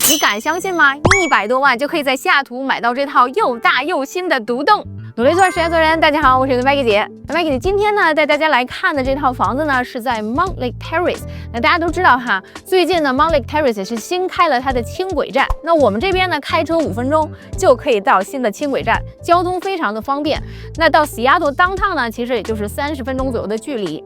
你敢相信吗？100多万就可以在西雅图买到这套又大又新的独栋。努力做实验做人，大家好，我是麦克姐。麦克姐今天呢带大家来看的这套房子呢是在 Montlake Terrace。那大家都知道哈，最近呢 Montlake Terrace 是新开了它的轻轨站。那我们这边呢开车5分钟就可以到新的轻轨站，交通非常的方便。那到 Seattle Downtown 呢，其实也就是30分钟左右的距离。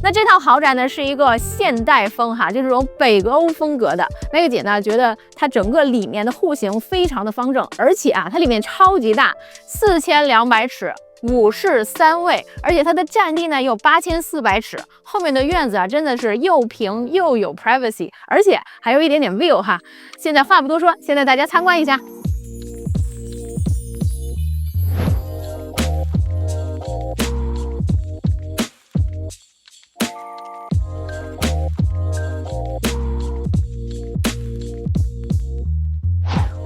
那这套豪宅呢是一个现代风哈，就是这种北欧风格的。麦克姐呢觉得它整个里面的户型非常的方正，而且啊它里面超级大，4200尺，5室3卫，而且它的占地呢有8400尺，后面的院子啊真的是又平又有 privacy， 而且还有一点点 view 哈。现在话不多说，现在大家参观一下。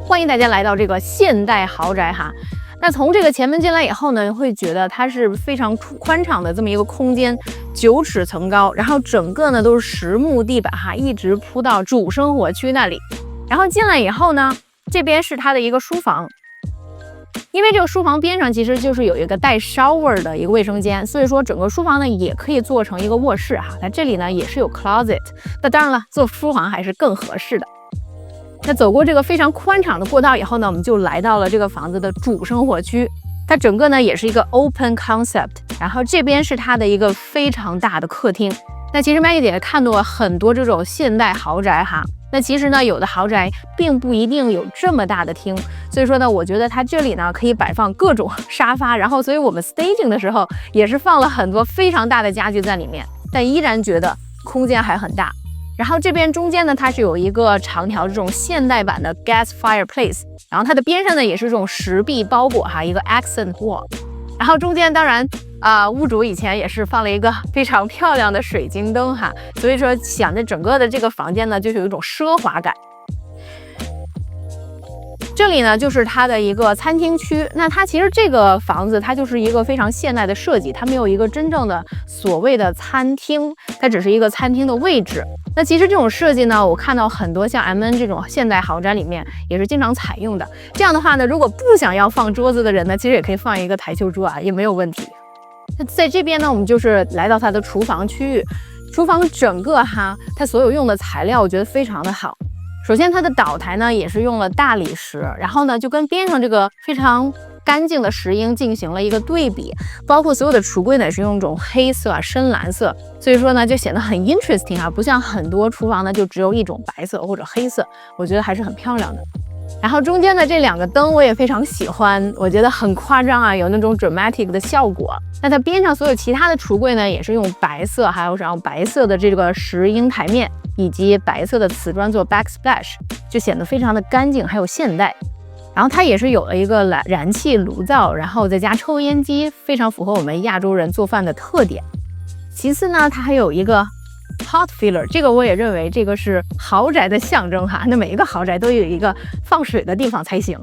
欢迎大家来到这个现代豪宅哈。那从这个前门进来以后呢，会觉得它是非常宽敞的这么一个空间，9尺层高，然后整个呢都是实木地板哈，一直铺到主生活区那里。然后进来以后呢，这边是它的一个书房，因为这个书房边上其实就是有一个带 shower 的一个卫生间，所以说整个书房呢也可以做成一个卧室哈。那这里呢也是有 closet， 那当然了，做书房还是更合适的。那走过这个非常宽敞的过道以后呢，我们就来到了这个房子的主生活区。它整个呢也是一个 open concept， 然后这边是它的一个非常大的客厅。那其实麦克姐看到了很多这种现代豪宅哈，那其实呢有的豪宅并不一定有这么大的厅，所以说呢我觉得它这里呢可以摆放各种沙发，然后所以我们 staging 的时候也是放了很多非常大的家具在里面，但依然觉得空间还很大。然后这边中间呢，它是有一个长条这种现代版的 gas fireplace， 然后它的边上呢也是这种石壁包裹哈，一个 accent wall。然后中间当然屋主以前也是放了一个非常漂亮的水晶灯哈，所以说显得整个的这个房间呢就是有一种奢华感。这里呢就是它的一个餐厅区，那它其实这个房子它就是一个非常现代的设计，它没有一个真正的所谓的餐厅，它只是一个餐厅的位置。那其实这种设计呢，我看到很多像 MN 这种现代豪宅里面也是经常采用的。这样的话呢，如果不想要放桌子的人呢，其实也可以放一个台球桌啊，也没有问题。那在这边呢，我们就是来到它的厨房区域，厨房整个哈，它所有用的材料我觉得非常的好。首先它的岛台呢也是用了大理石，然后呢就跟边上这个非常干净的石英进行了一个对比，包括所有的橱柜呢也是用这种黑色深蓝色，所以说呢就显得很 interesting 啊，不像很多厨房呢就只有一种白色或者黑色，我觉得还是很漂亮的。然后中间的这2个灯我也非常喜欢，我觉得很夸张啊，有那种 dramatic 的效果。那它边上所有其他的橱柜呢也是用白色，还有然后白色的这个石英台面以及白色的瓷砖做 backsplash， 就显得非常的干净还有现代。然后它也是有了一个燃气炉灶，然后再加抽烟机，非常符合我们亚洲人做饭的特点。其次呢，它还有一个 pot filler， 这个我也认为这个是豪宅的象征哈。那每一个豪宅都有一个放水的地方才行。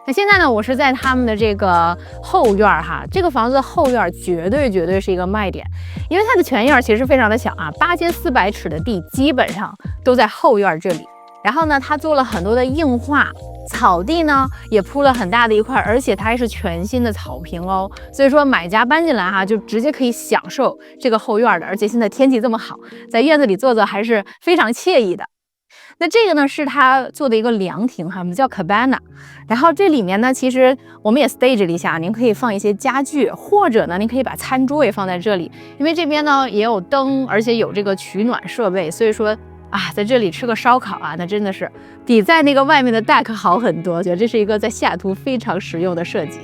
那现在呢，我是在他们的这个后院哈，这个房子的后院绝对是一个卖点，因为它的全院其实非常的小啊，8400尺的地基本上都在后院这里。然后呢，它做了很多的硬化。草地呢也铺了很大的一块，而且它还是全新的草坪哦，所以说买家搬进来哈，就直接可以享受这个后院的，而且现在天气这么好，在院子里坐坐还是非常惬意的。那这个呢是他做的一个凉亭哈，我们叫 cabana。然后这里面呢，其实我们也 stage 了一下，您可以放一些家具，或者呢，您可以把餐桌也放在这里，因为这边呢也有灯，而且有这个取暖设备，所以说。在这里吃个烧烤啊，那真的是比在那个外面的 deck 好很多。我觉得这是一个在西雅图非常实用的设计。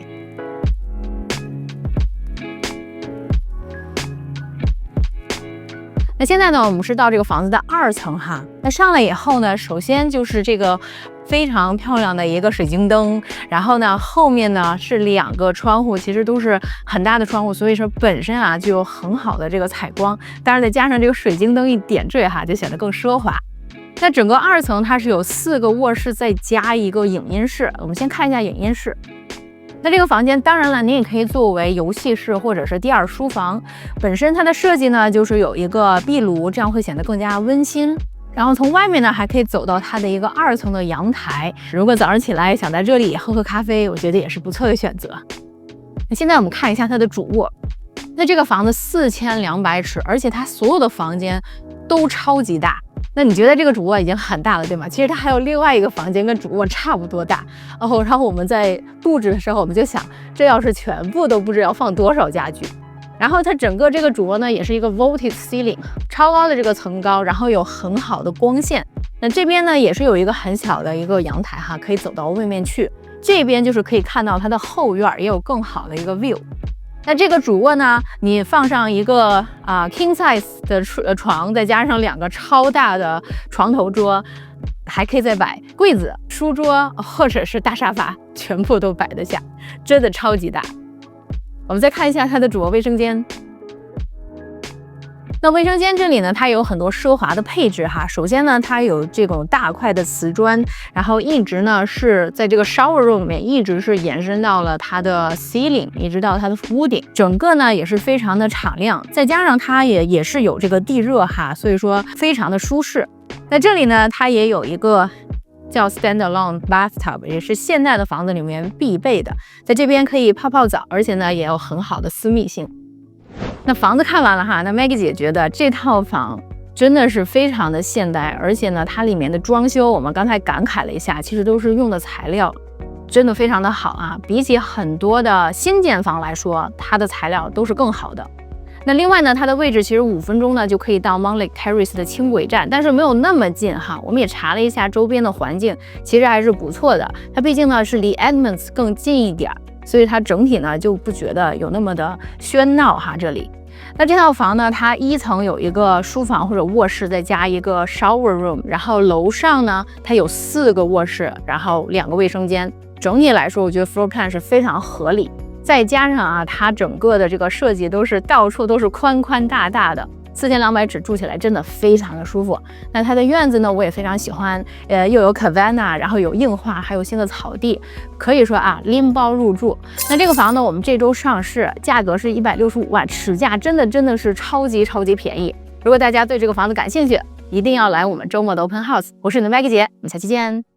那现在呢，我们是到这个房子的2层哈。那上来以后呢，首先就是这个非常漂亮的一个水晶灯，然后呢，后面呢是2个窗户，其实都是很大的窗户，所以说本身啊就有很好的这个采光，当然再加上这个水晶灯一点缀哈，就显得更奢华。那整个2层它是有4个卧室，再加一个影音室。我们先看一下影音室。那这个房间当然了，您也可以作为游戏室或者是第2书房。本身它的设计呢，就是有一个壁炉，这样会显得更加温馨。然后从外面呢还可以走到它的一个2层的阳台。如果早上起来想在这里喝咖啡，我觉得也是不错的选择。那现在我们看一下它的主卧。那这个房子4200尺，而且它所有的房间都超级大。那你觉得这个主卧已经很大了，对吗？其实它还有另外一个房间跟主卧差不多大。然后我们在布置的时候，我们就想，这要是全部都布置要放多少家具？然后它整个这个主卧呢，也是一个 vaulted ceiling， 超高的这个层高，然后有很好的光线。那这边呢，也是有一个很小的一个阳台哈，可以走到外面去。这边就是可以看到它的后院，也有更好的一个 view。那这个主卧呢，你放上一个king size 的床，再加上2个超大的床头桌，还可以再摆柜子、书桌或者是大沙发，全部都摆得下，真的超级大。我们再看一下它的主卧卫生间。那卫生间这里呢，它有很多奢华的配置哈。首先呢，它有这种大块的瓷砖，然后一直呢是在这个 shower room 里面，一直是延伸到了它的 ceiling， 一直到它的屋顶，整个呢也是非常的敞亮，再加上它也是有这个地热哈，所以说非常的舒适。在这里呢，它也有一个叫 standalone bathtub， 也是现代的房子里面必备的，在这边可以泡泡澡，而且呢也有很好的私密性。那房子看完了哈，那 Maggie 姐觉得这套房真的是非常的现代，而且呢，它里面的装修，我们刚才感慨了一下，其实都是用的材料真的非常的好啊，比起很多的新建房来说，它的材料都是更好的。那另外呢，它的位置其实5分钟呢就可以到 Montlake Terrace 的轻轨站，但是没有那么近哈。我们也查了一下周边的环境，其实还是不错的。它毕竟呢是离 Edmonds 更近一点，所以它整体呢就不觉得有那么的喧闹哈。这里，那这套房呢，它1层有一个书房或者卧室，再加一个 shower room， 然后楼上呢它有4个卧室，然后2个卫生间。整体来说，我觉得 floor plan 是非常合理。再加上啊，它整个的这个设计都是到处都是宽宽大大的，4200尺住起来真的非常的舒服。那它的院子呢，我也非常喜欢，又有 cabana， 然后有硬化，还有新的草地，可以说啊，拎包入住。那这个房呢，我们这周上市，价格是165万，尺价真的是超级便宜。如果大家对这个房子感兴趣，一定要来我们周末的 open house。我是你的 Maggie 姐，我们下期见。